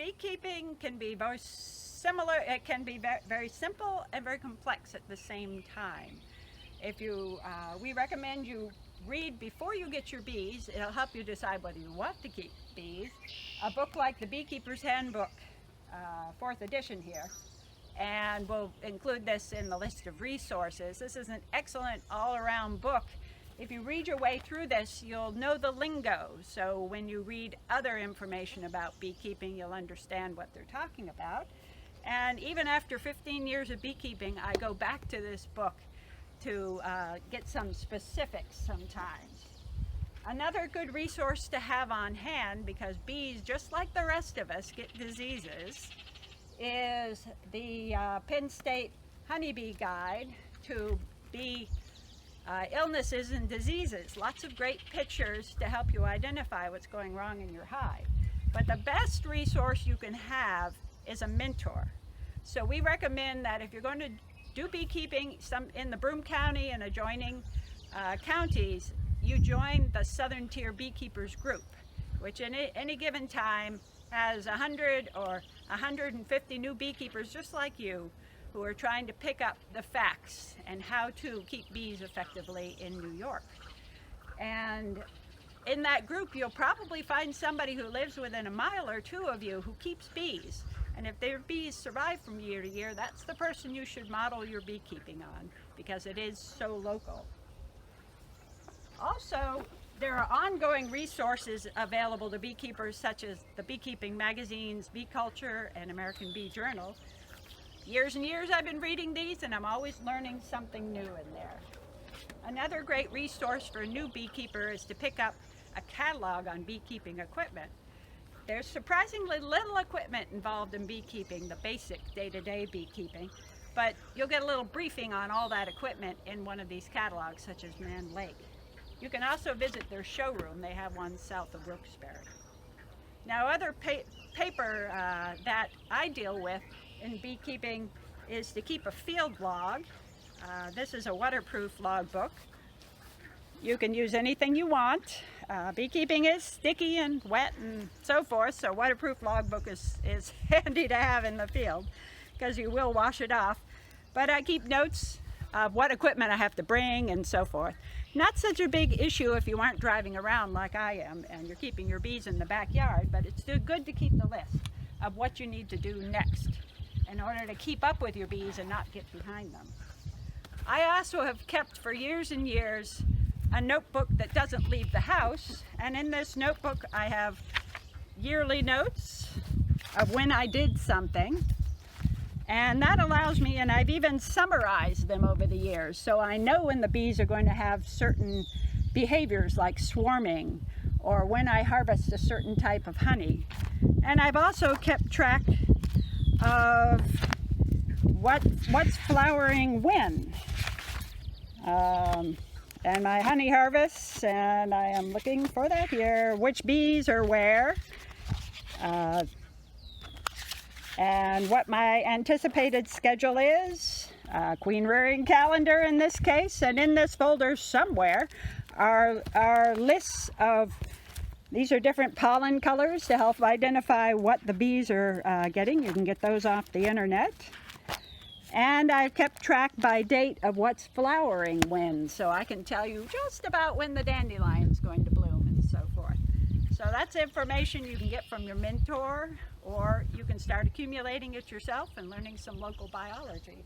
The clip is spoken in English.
beekeeping can be very similar. It can be very simple and very complex at the same time. We recommend you read before you get your bees. It'll help you decide whether you want to keep bees. A book like the Beekeeper's Handbook, 4th edition here, and we'll include this in the list of resources. This is an excellent all-around book. If you read your way through this, you'll know the lingo, so when you read other information about beekeeping, you'll understand what they're talking about. And even after 15 years of beekeeping, I go back to this book to get some specifics sometimes. Another good resource to have on hand, because bees, just like the rest of us, get diseases, is the Penn State Honeybee Guide to Bee Illnesses and Diseases. Lots of great pictures to help you identify what's going wrong in your hive. But the best resource you can have is a mentor. So we recommend that if you're going to do beekeeping in the Broome County and adjoining counties, you join the Southern Tier Beekeepers group, which in any given time has 100 or 150 new beekeepers just like you who are trying to pick up the facts and how to keep bees effectively in New York. And in that group, you'll probably find somebody who lives within a mile or two of you who keeps bees. And if their bees survive from year to year, that's the person you should model your beekeeping on, because it is so local. Also, there are ongoing resources available to beekeepers, such as the beekeeping magazines, Bee Culture, and American Bee Journal. Years and years I've been reading these, and I'm always learning something new in there. Another great resource for a new beekeeper is to pick up a catalog on beekeeping equipment. There's surprisingly little equipment involved in beekeeping, the basic day-to-day beekeeping, but you'll get a little briefing on all that equipment in one of these catalogs, such as Man Lake. You can also visit their showroom. They have one south of Wilkes-Barre. Now, other paper that I deal with in beekeeping is to keep a field log. This is a waterproof logbook. You can use anything you want. Beekeeping is sticky and wet and so forth, so waterproof logbook is handy to have in the field because you will wash it off. But I keep notes of what equipment I have to bring and so forth. Not such a big issue if you aren't driving around like I am and you're keeping your bees in the backyard, but it's good to keep the list of what you need to do next in order to keep up with your bees and not get behind them. I also have kept for years and years a notebook that doesn't leave the house, and in this notebook I have yearly notes of when I did something, and that allows me, and I've even summarized them over the years, so I know when the bees are going to have certain behaviors like swarming or when I harvest a certain type of honey. And I've also kept track of what's flowering when. And my honey harvests, and I am looking for that here, which bees are where, and what my anticipated schedule is, queen rearing calendar in this case, and in this folder somewhere are lists of, these are different pollen colors to help identify what the bees are getting. You can get those off the internet. And I've kept track by date of what's flowering when, so I can tell you just about when the dandelion's going to bloom and so forth. So that's information you can get from your mentor, or you can start accumulating it yourself and learning some local biology.